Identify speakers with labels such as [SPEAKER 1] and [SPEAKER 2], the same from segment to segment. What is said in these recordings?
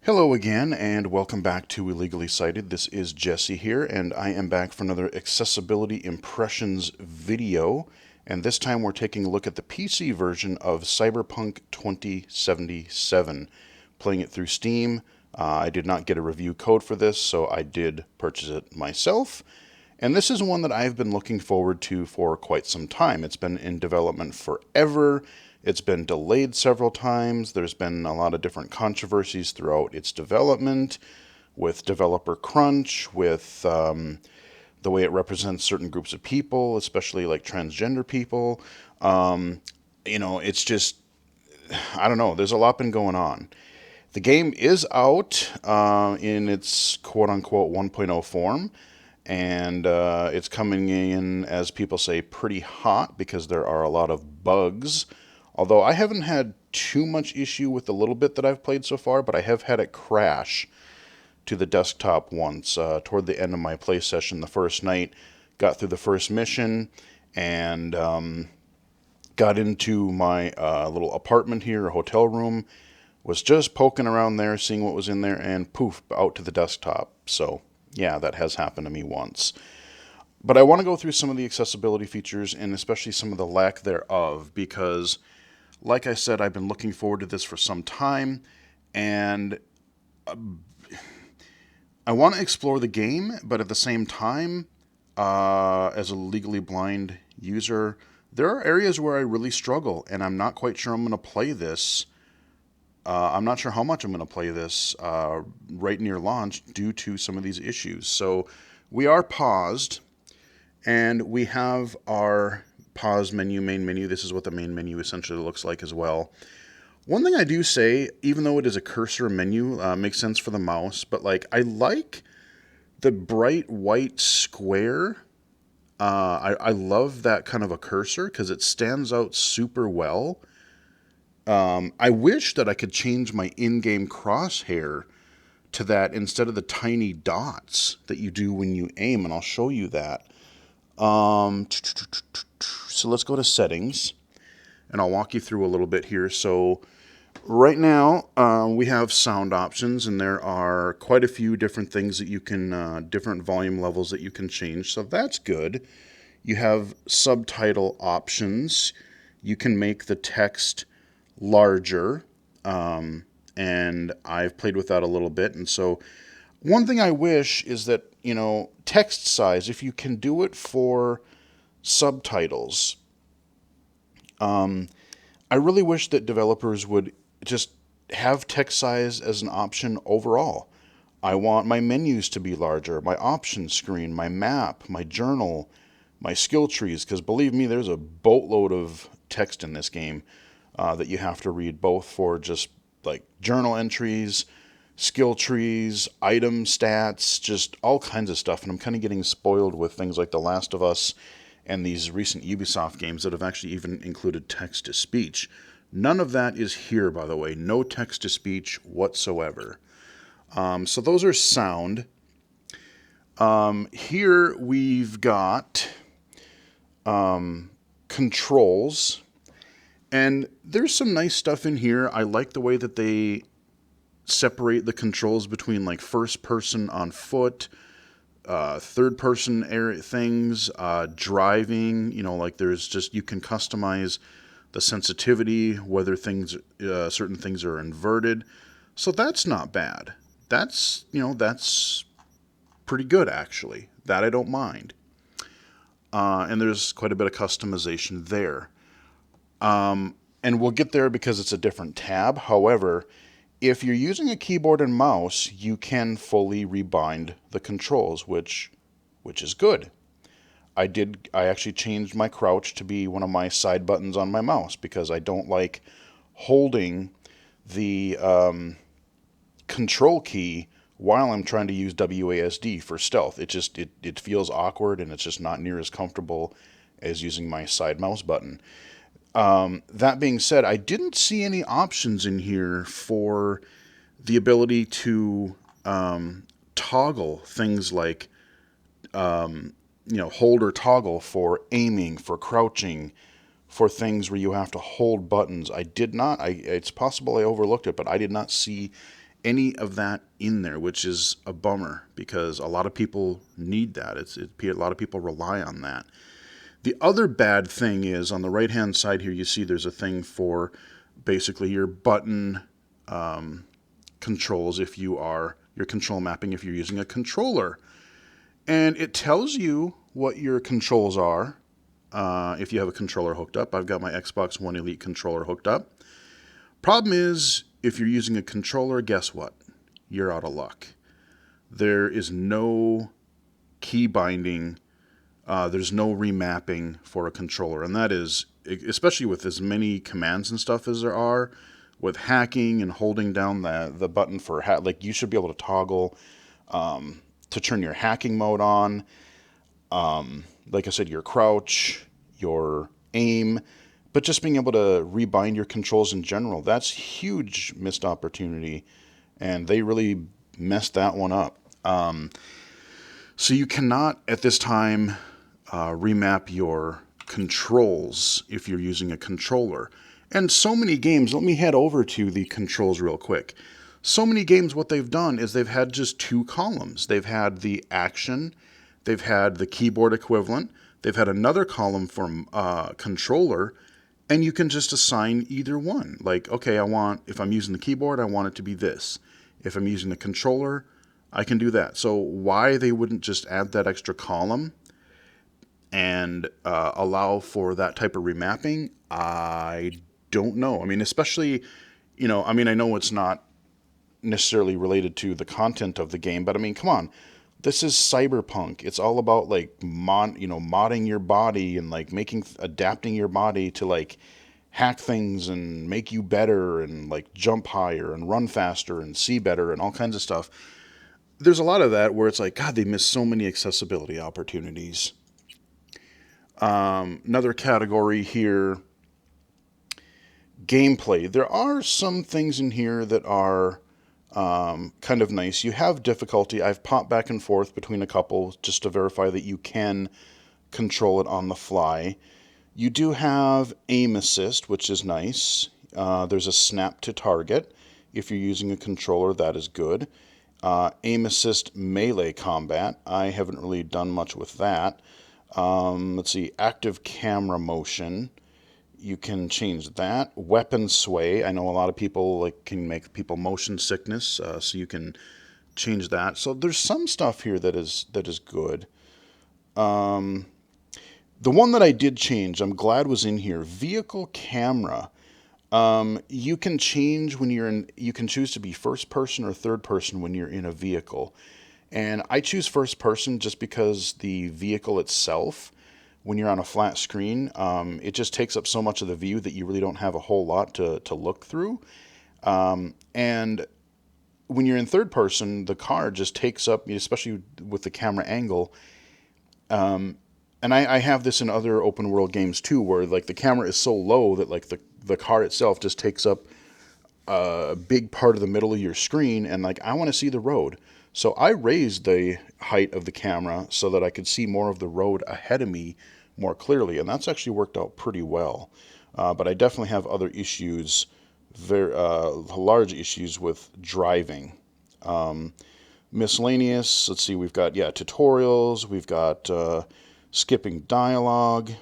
[SPEAKER 1] Hello again, and welcome back to Illegally Cited. This is Jesse here, and I am back for another Accessibility Impressions video. And this time we're taking a look at the PC version of Cyberpunk 2077. Playing it through Steam. I did not get a review code for this, so I did purchase it myself. And this is one that I've been looking forward to for quite some time. It's been in development forever. It's been delayed several times. There's been a lot of different controversies throughout its development, with developer crunch, with the way it represents certain groups of people, especially like transgender people. It's just, I don't know, there's a lot been going on. The game is out in its quote-unquote 1.0 form, and it's coming in, as people say, pretty hot because there are a lot of bugs. Although I haven't had too much issue with the little bit that I've played so far, but I have had it crash to the desktop once toward the end of my play session the first night. Got through the first mission and got into my little apartment here, hotel room. Was just poking around there, seeing what was in there, and poof, out to the desktop. So, yeah, that has happened to me once. But I want to go through some of the accessibility features and especially some of the lack thereof because, like I said, I've been looking forward to this for some time, and I want to explore the game, but at the same time, as a legally blind user, there are areas where I really struggle, and I'm not quite sure I'm going to play this. I'm not sure how much I'm going to play this right near launch due to some of these issues. So we are paused, and we have our pause menu, main menu. This is what the main menu essentially looks like as well. One thing I do say, even though it is a cursor menu, makes sense for the mouse, but I like the bright white square. I love that kind of a cursor because it stands out super well. I wish that I could change my in-game crosshair to that instead of the tiny dots that you do when you aim, and I'll show you that. So let's go to settings, and I'll walk you through a little bit here. So right now, we have sound options, and there are quite a few different things that you can, different volume levels that you can change, so that's good. You have subtitle options. You can make the text larger, and I've played with that a little bit. And so one thing I wish is that, text size, if you can do it for subtitles, I really wish that developers would just have text size as an option overall. I want my menus to be larger, my options screen, my map, my journal, my skill trees, because believe me, there's a boatload of text in this game that you have to read, both for just journal entries, skill trees, item stats, just all kinds of stuff. And I'm kind of getting spoiled with things like The Last of Us and these recent Ubisoft games that have actually even included text-to-speech. None of that is here, by the way. No text-to-speech whatsoever. So those are sound. Here we've got controls. And there's some nice stuff in here. I like the way that they separate the controls between first person on foot, third person area things, driving. There's just, you can customize the sensitivity, whether certain things are inverted. So that's not bad. That's pretty good actually. That I don't mind. And there's quite a bit of customization there. And we'll get there because it's a different tab. However, if you're using a keyboard and mouse, you can fully rebind the controls, which is good. I actually changed my crouch to be one of my side buttons on my mouse because I don't like holding the control key while I'm trying to use WASD for stealth. It feels awkward, and it's just not near as comfortable as using my side mouse button. That being said, I didn't see any options in here for the ability to toggle things like hold or toggle for aiming, for crouching, for things where you have to hold buttons. I did not. It's possible I overlooked it, but I did not see any of that in there, which is a bummer because a lot of people need that. A lot of people rely on that. The other bad thing is on the right hand side here, you see there's a thing for basically your button controls if you are your control mapping if you're using a controller. And it tells you what your controls are if you have a controller hooked up. I've got my Xbox One Elite controller hooked up. Problem is, if you're using a controller, guess what? You're out of luck. There is no key binding. There's no remapping for a controller. And that is, especially with as many commands and stuff as there are, with hacking and holding down the button for like you should be able to toggle to turn your hacking mode on. Like I said, your crouch, your aim, but just being able to rebind your controls in general, that's huge missed opportunity. And they really messed that one up. So you cannot at this time remap your controls if you're using a controller. And so many games, let me head over to the controls real quick. So many games, what they've done is they've had just two columns. They've had the action, they've had the keyboard equivalent, they've had another column for controller, and you can just assign either one. Like, okay, if I'm using the keyboard, I want it to be this. If I'm using the controller, I can do that. So why they wouldn't just add that extra column and allow for that type of remapping, I don't know. I mean, especially, I know it's not necessarily related to the content of the game, but I mean, come on. This is Cyberpunk. It's all about like modding your body and like adapting your body to like hack things and make you better and like jump higher and run faster and see better and all kinds of stuff. There's a lot of that where it's like, God, they miss so many accessibility opportunities. Another category here, gameplay. There are some things in here that are kind of nice. You have difficulty. I've popped back and forth between a couple just to verify that you can control it on the fly. You do have aim assist, which is nice. There's a snap to target. If you're using a controller, that is good. Aim assist melee combat. I haven't really done much with that. Let's see, active camera motion. You can change that. Weapon sway. I know a lot of people can make people motion sickness, so you can change that. So there's some stuff here that is good. The one that I did change, I'm glad was in here. Vehicle camera. You can change you can choose to be first person or third person when you're in a vehicle. And I choose first person just because the vehicle itself, when you're on a flat screen, it just takes up so much of the view that you really don't have a whole lot to look through. And when you're in third person, the car just takes up, especially with the camera angle. And I have this in other open world games too, where like the camera is so low that like the car itself just takes up a big part of the middle of your screen, and like I want to see the road. So I raised the height of the camera so that I could see more of the road ahead of me more clearly, and that's actually worked out pretty well. But I definitely have other issues, very large issues with driving. Miscellaneous, let's see, we've got, tutorials, we've got skipping dialogue.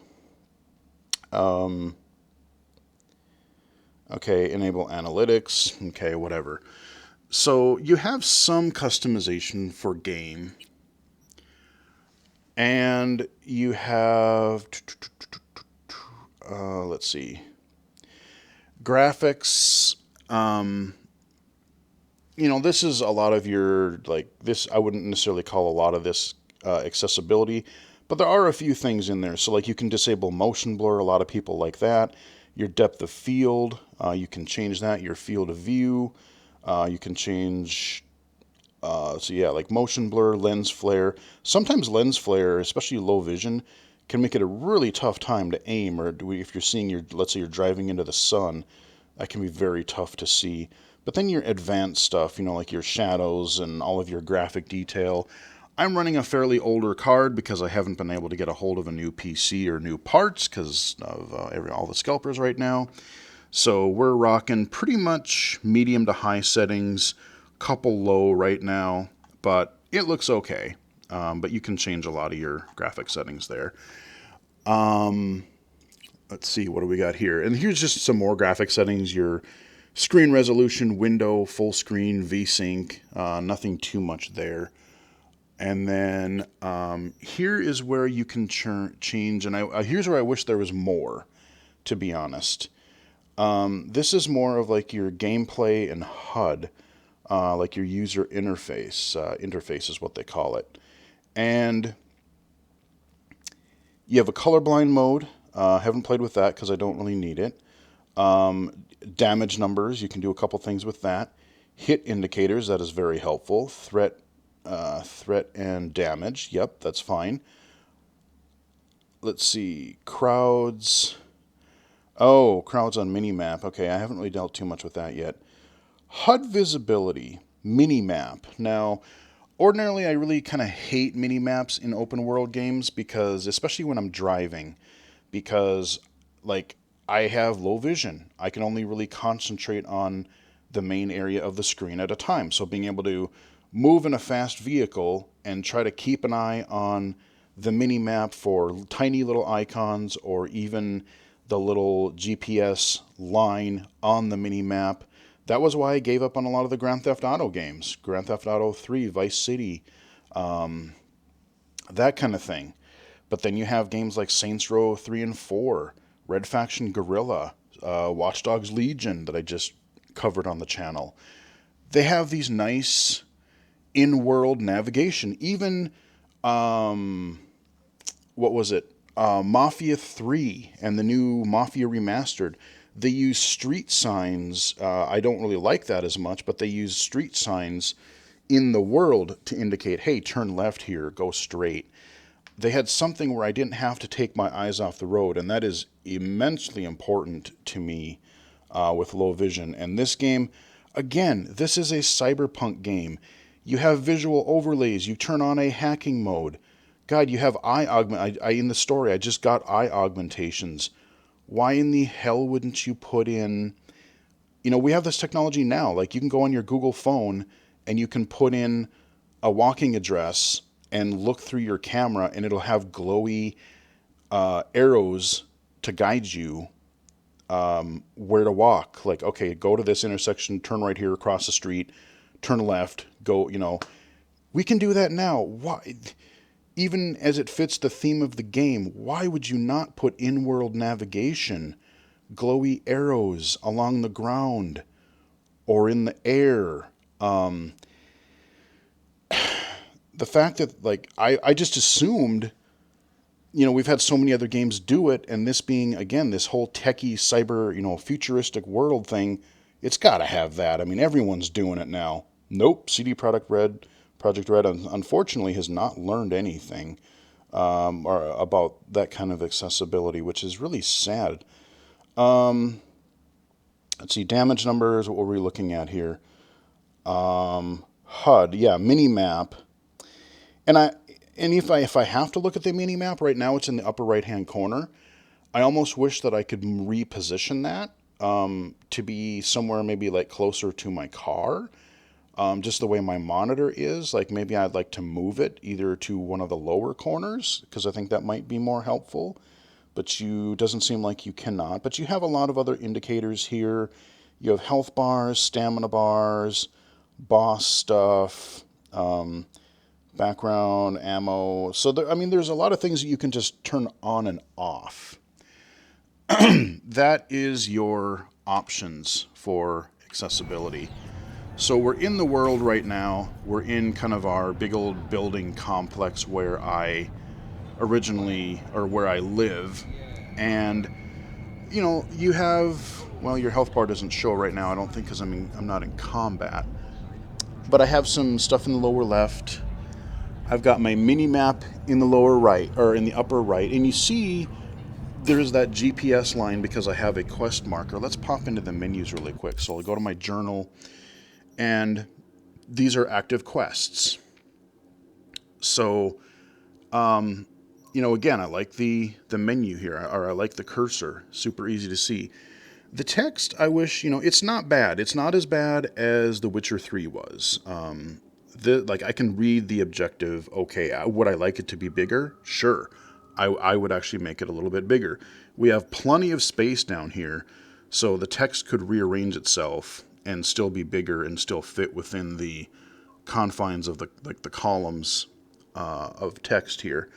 [SPEAKER 1] Okay, enable analytics. Okay, whatever. So you have some customization for game. And you have, let's see, graphics. This is a lot of your, like, this, I wouldn't necessarily call a lot of this accessibility, but there are a few things in there. So, like, you can disable motion blur. A lot of people like that. Your depth of field, you can change that. Your field of view, you can change, like motion blur, lens flare. Sometimes lens flare, especially low vision, can make it a really tough time to aim, or if you're seeing let's say you're driving into the sun, that can be very tough to see. But then your advanced stuff, like your shadows and all of your graphic detail. I'm running a fairly older card because I haven't been able to get a hold of a new PC or new parts because of all the scalpers right now. So we're rocking pretty much medium to high settings, couple low right now, but it looks okay. But you can change a lot of your graphic settings there. Let's see, what do we got here? And here's just some more graphic settings. Your screen resolution, window, full screen, VSync, nothing too much there. And then here is where you can change, and here's where I wish there was more, to be honest. This is more of like your gameplay and HUD, like your user interface. Interface is what they call it. And you have a colorblind mode. Haven't played with that because I don't really need it. Damage numbers, you can do a couple things with that. Hit indicators, that is very helpful. Threat and damage, yep, that's fine. Let's see, crowds. Oh, crowds on minimap. Okay, I haven't really dealt too much with that yet. HUD visibility, minimap. Now, ordinarily, I really kind of hate minimaps in open world games because, especially when I'm driving, because, like, I have low vision. I can only really concentrate on the main area of the screen at a time. So being able to move in a fast vehicle and try to keep an eye on the mini map for tiny little icons or even the little GPS line on the mini map. That was why I gave up on a lot of the Grand Theft Auto games. Grand Theft Auto 3, Vice City, that kind of thing. But then you have games like Saints Row 3 and 4, Red Faction Guerrilla, Watch Dogs Legion that I just covered on the channel. They have these nice in-world navigation. Even, what was it? Mafia 3 and the new Mafia Remastered. They use street signs. I don't really like that as much, but they use street signs in the world to indicate, hey, turn left here, go straight. They had something where I didn't have to take my eyes off the road, and that is immensely important to me with low vision. And this game, again, this is a cyberpunk game. You have visual overlays. You turn on a hacking mode. God, you have eye augment. In the story, I just got eye augmentations. Why in the hell wouldn't you put in... we have this technology now. Like, you can go on your Google phone and you can put in a walking address and look through your camera, and it'll have glowy arrows to guide you where to walk. Like, okay, go to this intersection, turn right here across the street, turn left, go, We can do that now. Why? Even as it fits the theme of the game, why would you not put in-world navigation, glowy arrows along the ground or in the air? The fact that, like, I just assumed, we've had so many other games do it, and this being, again, this whole techie, cyber, futuristic world thing, it's got to have that. I mean, everyone's doing it now. Nope, Project Red, unfortunately, has not learned anything or about that kind of accessibility, which is really sad. Let's see, damage numbers, what were we looking at here? HUD, yeah, mini-map. And if I have to look at the mini map right now, it's in the upper right hand corner. I almost wish that I could reposition that to be somewhere maybe like closer to my car, just the way my monitor is. Like, maybe I'd like to move it either to one of the lower corners because I think that might be more helpful. But doesn't seem like you cannot. But you have a lot of other indicators here. You have health bars, stamina bars, boss stuff. Background, ammo. So, there's a lot of things that you can just turn on and off. That is your options for accessibility. So we're in the world right now. We're in kind of our big old building complex where I live. And, you have, well, your health bar doesn't show right now, I don't think, because I'm not in combat. But I have some stuff in the lower left. I've got my mini map in the lower right, or in the upper right, and you see there's that GPS line because I have a quest marker. Let's pop into the menus really quick. So I'll go to my journal, and these are active quests. So, again, I like the menu here, or I like the cursor. Super easy to see. The text, I wish, it's not bad. It's not as bad as The Witcher 3 was. Like, I can read the objective. Okay, would I like it to be bigger? Sure. I would actually make it a little bit bigger. We have plenty of space down here, so the text could rearrange itself and still be bigger and still fit within the confines of the columns of text here.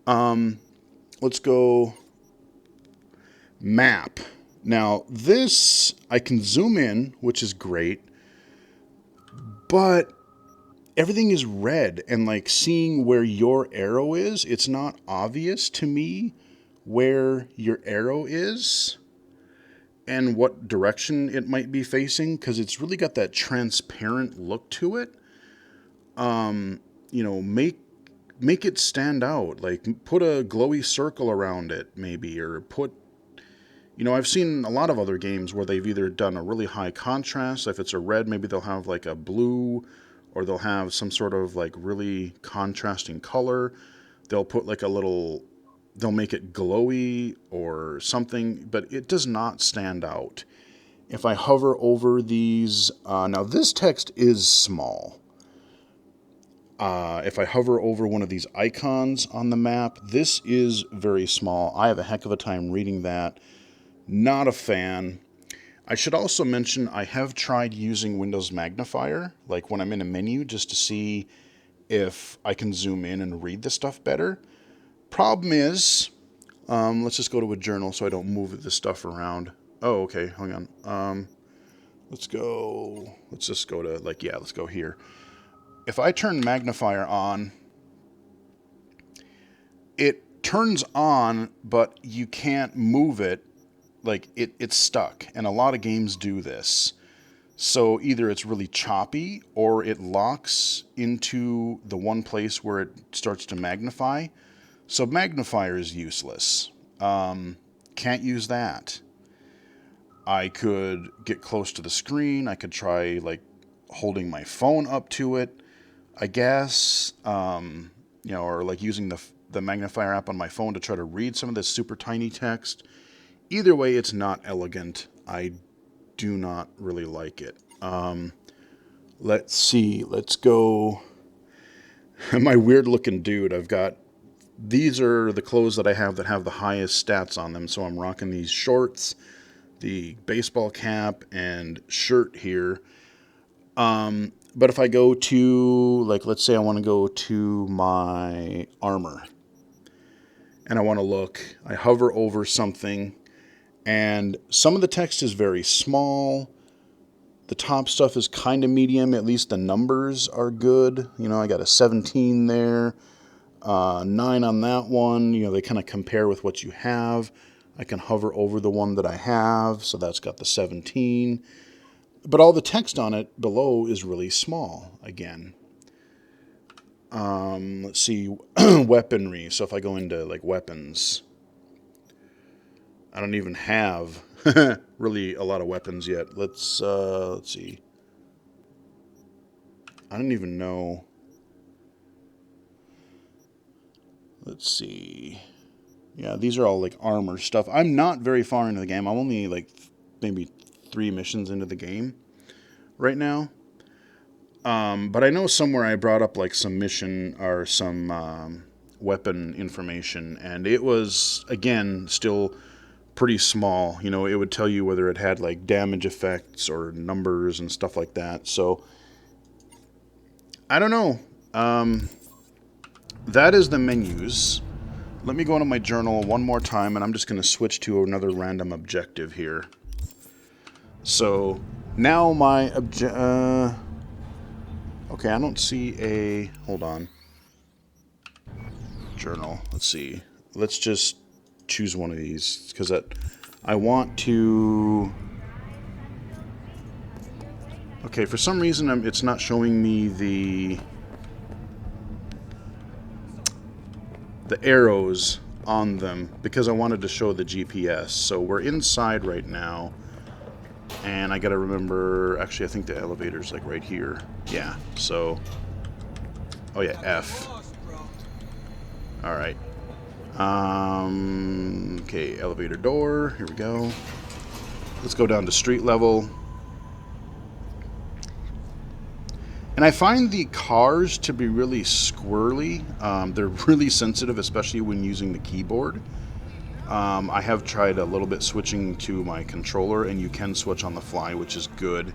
[SPEAKER 1] Let's go map. Now, this, I can zoom in, which is great, but everything is red, and like seeing where your arrow is, it's not obvious to me where your arrow is and what direction it might be facing, because it's really got that transparent look to it. Make it stand out. Like, put a glowy circle around it, maybe, or put... I've seen a lot of other games where they've either done a really high contrast. If it's a red, maybe they'll have like a blue, or they'll have some sort of like really contrasting color. They'll put like they'll make it glowy or something, but it does not stand out. If I hover over these, now this text is small. If I hover over one of these icons on the map, this is very small. I have a heck of a time reading that. Not a fan. I should also mention I have tried using Windows Magnifier, like when I'm in a menu, just to see if I can zoom in and read the stuff better. Problem is, let's just go to a journal so I don't move this stuff around. Oh, okay, hang on. Let's just go to, let's go here. If I turn Magnifier on, it turns on, but you can't move it. Like, it's stuck, and a lot of games do this. So either it's really choppy, or it locks into the one place where it starts to magnify. So magnifier is useless. Can't use that. I could get close to the screen. I could try, like, holding my phone up to it, I guess. Or, like, using the magnifier app on my phone to try to read some of this super tiny text. Either way, it's not elegant. I do not really like it. Let's see. Let's go. My weird looking dude. These are the clothes that I have that have the highest stats on them. So I'm rocking these shorts, the baseball cap, and shirt here. But if I go to, like, let's say I want to go to my armor. And I want to look. I hover over something. And some of the text is very small. The top stuff is kind of medium. At least the numbers are good. I got a 17 there. 9 on that one. They kind of compare with what you have. I can hover over the one that I have. So that's got the 17. But all the text on it below is really small again. Let's see. Weaponry. So if I go into like weapons... I don't even have really a lot of weapons yet. Let's see. I don't even know. Let's see. Yeah, these are all like armor stuff. I'm not very far into the game. I'm only like maybe 3 missions into the game right now. But I know somewhere I brought up like some mission or some weapon information, and it was, again, still pretty small. It would tell you whether it had like damage effects or numbers and stuff like that. So I don't know. That is the menus. Let me go into my journal one more time, and I'm just going to switch to another random objective here. So now my okay, I don't see a... Hold on. Journal. Let's see. Let's just choose one of these, because I want to... Okay, for some reason it's not showing me the arrows on them, because I wanted to show the GPS. So we're inside right now, and I gotta remember... Actually, I think the elevator's like right here. Yeah, so... Oh yeah, F. Alright. Okay, elevator door. Here we go. Let's go down to street level. And I find the cars to be really squirrely. They're really sensitive, especially when using the keyboard. I have tried a little bit switching to my controller, and you can switch on the fly, which is good.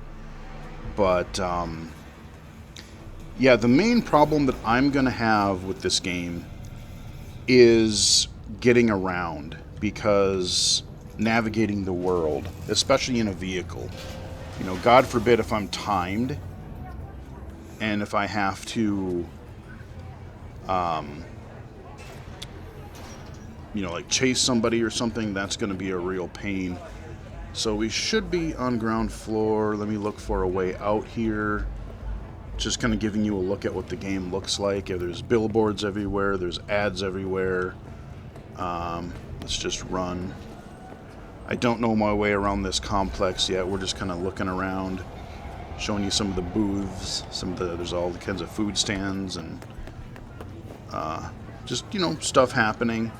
[SPEAKER 1] But, yeah, the main problem that I'm going to have with this game is getting around, because navigating the world, especially in a vehicle, you know, God forbid if I'm timed and if I have to, you know, like chase somebody or something, that's going to be a real pain. So we should be on ground floor. Let me look for a way out here. Just kind of giving you a look at what the game looks like. Yeah, there's billboards everywhere. There's ads everywhere. Let's just run. I don't know my way around this complex yet. We're just kind of looking around, showing you some of the booths. There's all kinds of food stands and just, you know, stuff happening.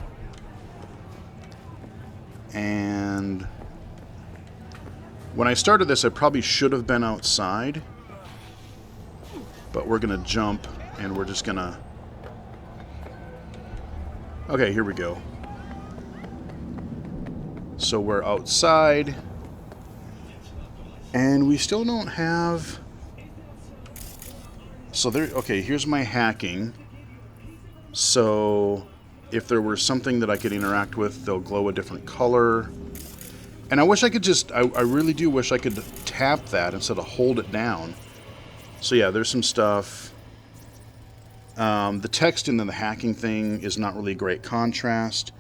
[SPEAKER 1] And when I started this, I probably should have been outside. But we're going to jump, and we're just going to... Okay, here we go. So we're outside, and we still don't have... So there... Okay, here's my hacking. So if there were something that I could interact with, they'll glow a different color. And I wish I could just... I really do wish I could tap that instead of hold it down. So yeah, there's some stuff. The text in the hacking thing is not really great contrast.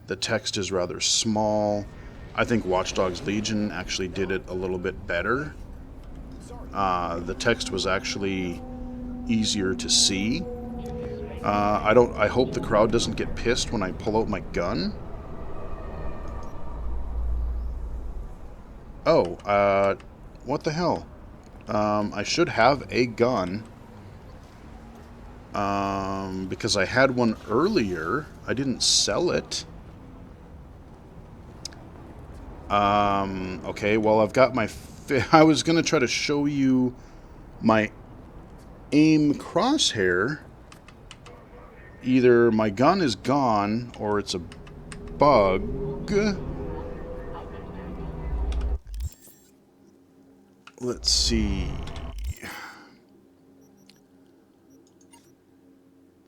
[SPEAKER 1] The text is rather small. I think Watch Dogs Legion actually did it a little bit better. The text was actually easier to see. I hope the crowd doesn't get pissed when I pull out my gun. Oh, what the hell? I should have a gun. Because I had one earlier. I didn't sell it. Okay, well, I've got my... I was going to try to show you my aim crosshair. Either my gun is gone, or it's a bug. Let's see.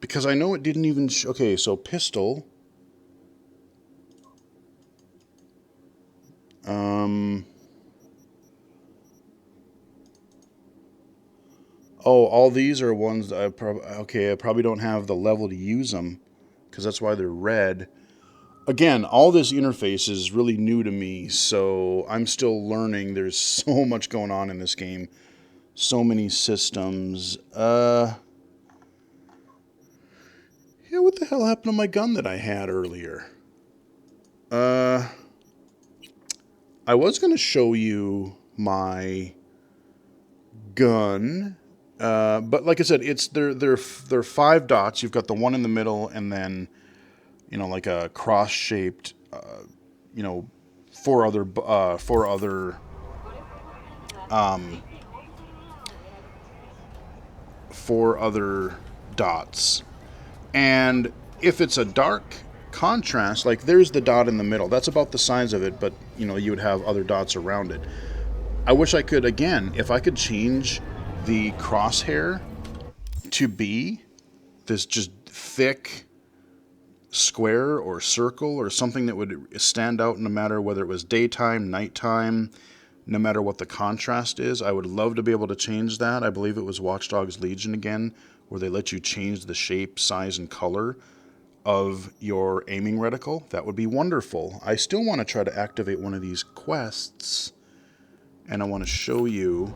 [SPEAKER 1] Because I know it didn't even... Okay, so pistol. Oh, all these are ones that I probably don't have the level to use them, because that's why they're red. Again, all this interface is really new to me, so I'm still learning. There's so much going on in this game. So many systems. Yeah, what the hell happened to my gun that I had earlier? I was going to show you my gun, but like I said, it's they're 5 dots. You've got the one in the middle, and then, you know, like a cross-shaped, you know, four other dots. And if it's a dark contrast, like there's the dot in the middle, that's about the size of it, but you know, you would have other dots around it. I wish I could, again, if I could change the crosshair to be this just thick square or circle or something that would stand out no matter whether it was daytime, nighttime, no matter what the contrast is. I would love to be able to change that. I believe it was Watch Dogs Legion again, where they let you change the shape, size, and color of your aiming reticle. That would be wonderful. I still want to try to activate one of these quests, and I want to show you.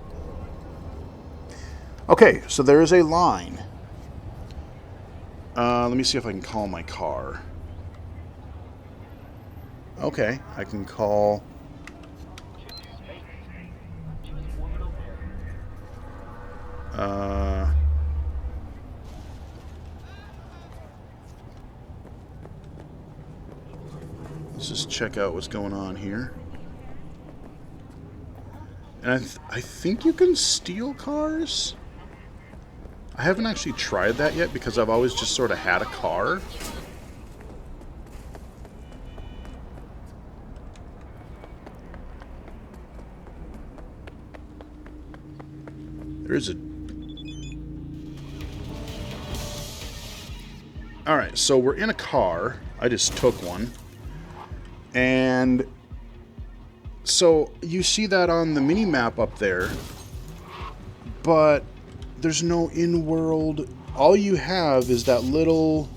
[SPEAKER 1] Okay, so there is a line. Let me see if I can call my car. Okay, I can call... Let's just check out what's going on here. And I think you can steal cars. I haven't actually tried that yet because I've always just sort of had a car. There is a... Alright, so we're in a car. I just took one. And so you see that on the mini-map up there. But there's no in-world... All you have is that little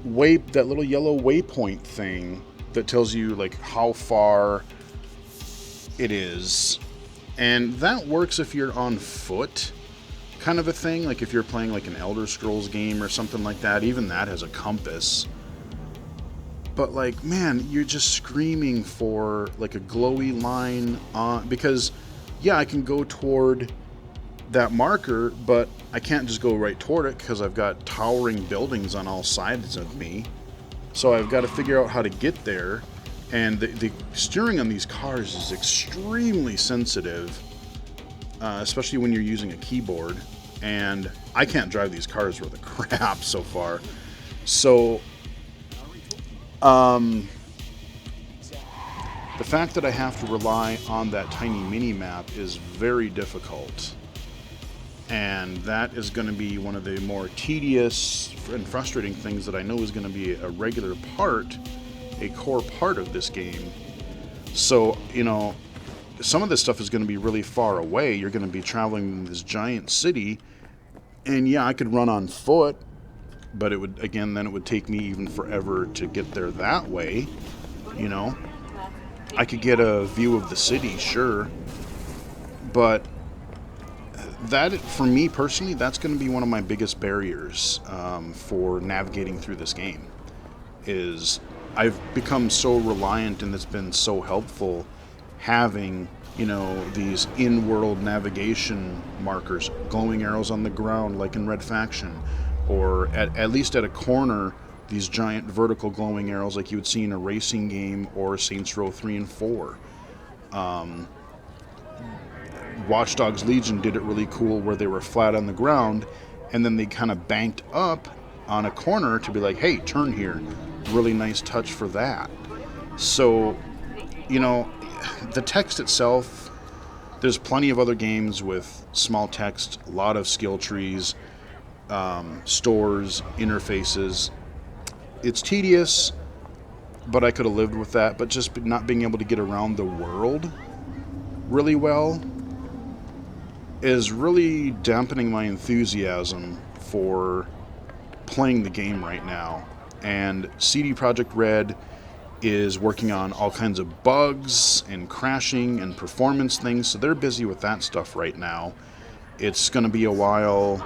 [SPEAKER 1] yellow waypoint thing that tells you like how far it is. And that works if you're on foot, kind of a thing. Like if you're playing like an Elder Scrolls game or something like that, even that has a compass. But like, man, you're just screaming for like a glowy line on, because yeah, I can go toward that marker, but I can't just go right toward it because I've got towering buildings on all sides of me. So I've got to figure out how to get there. And the steering on these cars is extremely sensitive, especially when you're using a keyboard. And I can't drive these cars worth a crap so far. So, the fact that I have to rely on that tiny mini-map is very difficult. And that is going to be one of the more tedious and frustrating things that I know is going to be a regular part, a core part of this game. So, you know, some of this stuff is going to be really far away. You're going to be traveling in this giant city, and yeah, I could run on foot, but it would, again, then it would take me even forever to get there that way, you know. I could get a view of the city, sure, but that, for me personally, that's going to be one of my biggest barriers for navigating through this game. Is I've become so reliant, and it's been so helpful having, you know, these in-world navigation markers, glowing arrows on the ground like in Red Faction, or at least at a corner, these giant vertical glowing arrows like you would see in a racing game or Saints Row 3 and 4. Watch Dogs Legion did it really cool where they were flat on the ground and then they kind of banked up on a corner to be like, hey, turn here. Really nice touch for that. So, you know, the text itself, there's plenty of other games with small text, a lot of skill trees, stores, interfaces. It's tedious, but I could have lived with that. But just not being able to get around the world really well is really dampening my enthusiasm for playing the game right now. And CD Projekt Red is working on all kinds of bugs and crashing and performance things, so they're busy with that stuff right now. It's going to be a while,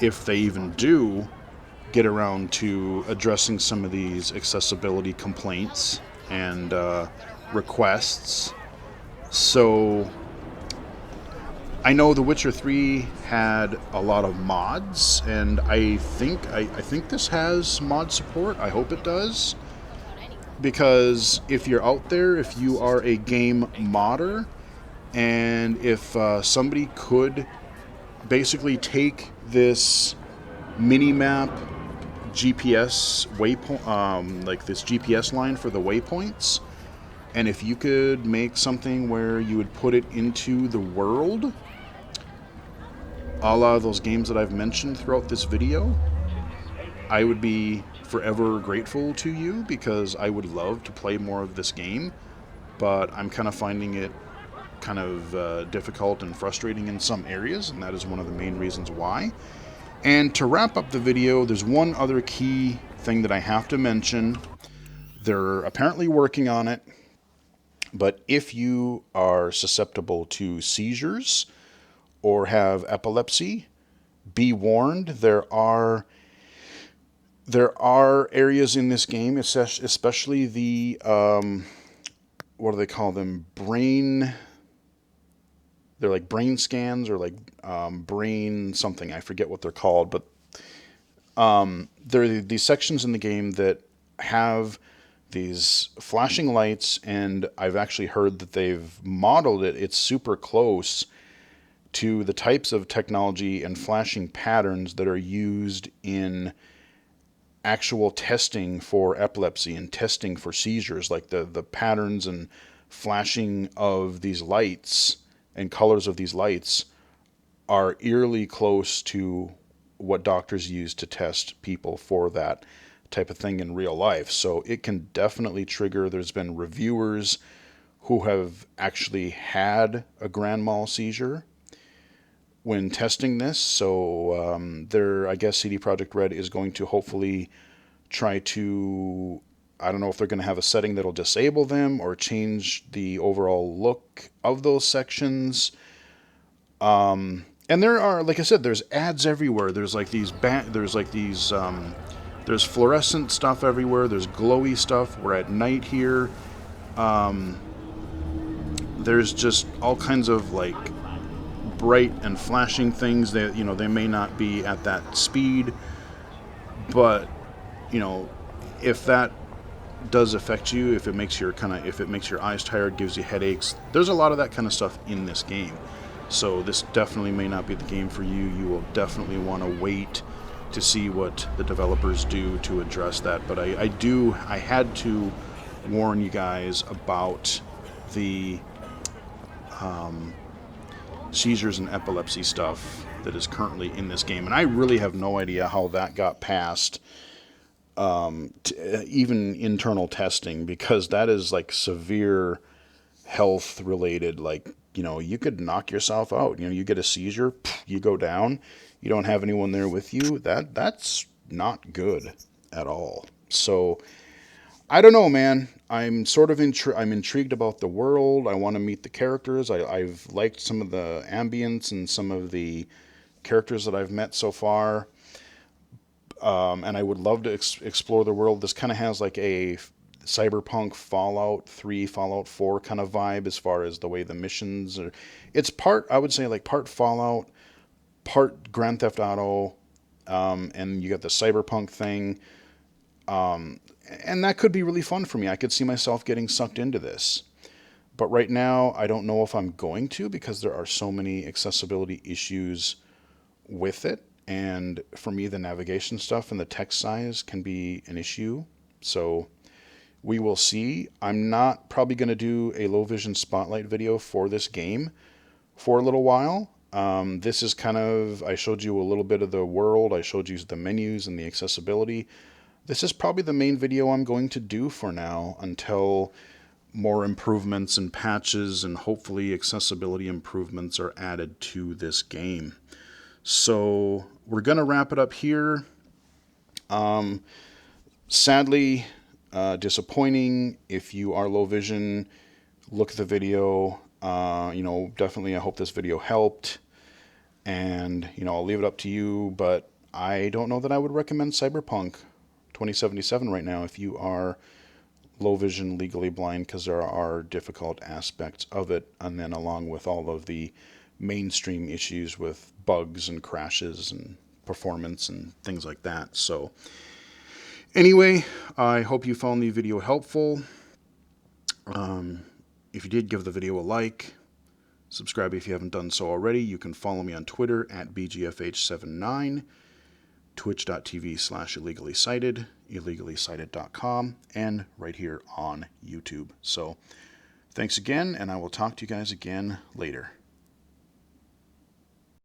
[SPEAKER 1] if they even do, get around to addressing some of these accessibility complaints and requests. So I know The Witcher 3 had a lot of mods, and I think this has mod support. I hope it does. Because if you're out there, if you are a game modder, and if somebody could basically take this mini-map GPS waypoint, like this GPS line for the waypoints, and if you could make something where you would put it into the world, a la those games that I've mentioned throughout this video, I would be forever grateful to you, because I would love to play more of this game, but I'm kind of finding it kind of difficult and frustrating in some areas, and that is one of the main reasons why. And to wrap up the video, there's one other key thing that I have to mention. They're apparently working on it, but if you are susceptible to seizures or have epilepsy, be warned. There are areas in this game, especially the, what do they call them? They're like brain scans, or like brain something. I forget what they're called, but there are these sections in the game that have these flashing lights, and I've actually heard that they've modeled it. It's super close to the types of technology and flashing patterns that are used in actual testing for epilepsy and testing for seizures, like the patterns and flashing of these lights and colors of these lights are eerily close to what doctors use to test people for that type of thing in real life. So it can definitely trigger. There's been reviewers who have actually had a grand mal seizure when testing this. So I guess CD Projekt Red is going to hopefully try to, I don't know if they're going to have a setting that'll disable them or change the overall look of those sections. And there are, like I said, there's ads everywhere. There's like these there's fluorescent stuff everywhere. There's glowy stuff. We're at night here. There's just all kinds of like bright and flashing things that, they may not be at that speed, but if that does affect you, if it makes your eyes tired, gives you headaches, there's a lot of that kind of stuff in this game. So this definitely may not be the game for you. You will definitely want to wait to see what the developers do to address that. But I had to warn you guys about the seizures and epilepsy stuff that is currently in this game. And I really have no idea how that got past even internal testing, because that is like severe health related. Like, you could knock yourself out. You get a seizure, you go down, you don't have anyone there with you. That's not good at all. So I don't know, man. I'm sort of I'm intrigued about the world. I want to meet the characters. I've liked some of the ambience and some of the characters that I've met so far. And I would love to explore the world. This kind of has like a Cyberpunk, Fallout 3, Fallout 4 kind of vibe as far as the way the missions are. It's I would say, like part Fallout, part Grand Theft Auto, and you got the Cyberpunk thing. And that could be really fun for me. I could see myself getting sucked into this. But right now, I don't know if I'm going to, because there are so many accessibility issues with it. And for me, the navigation stuff and the text size can be an issue. So we will see. I'm not probably going to do a low vision spotlight video for this game for a little while. This is I showed you a little bit of the world. I showed you the menus and the accessibility. This is probably the main video I'm going to do for now until more improvements and patches and hopefully accessibility improvements are added to this game. So we're going to wrap it up here. Sadly, disappointing. If you are low vision, look at the video. Definitely I hope this video helped. And, I'll leave it up to you, but I don't know that I would recommend Cyberpunk 2077 right now if you are low vision, legally blind, because there are difficult aspects of it, and then along with all of the mainstream issues with bugs and crashes and performance and things like that. So anyway, I hope you found the video helpful. If you did, give the video a like. Subscribe if you haven't done so already. You can follow me on Twitter at BGFH79, twitch.tv/illegally-cited, illegally-cited.com, and right here on YouTube. So thanks again, and I will talk to you guys again later.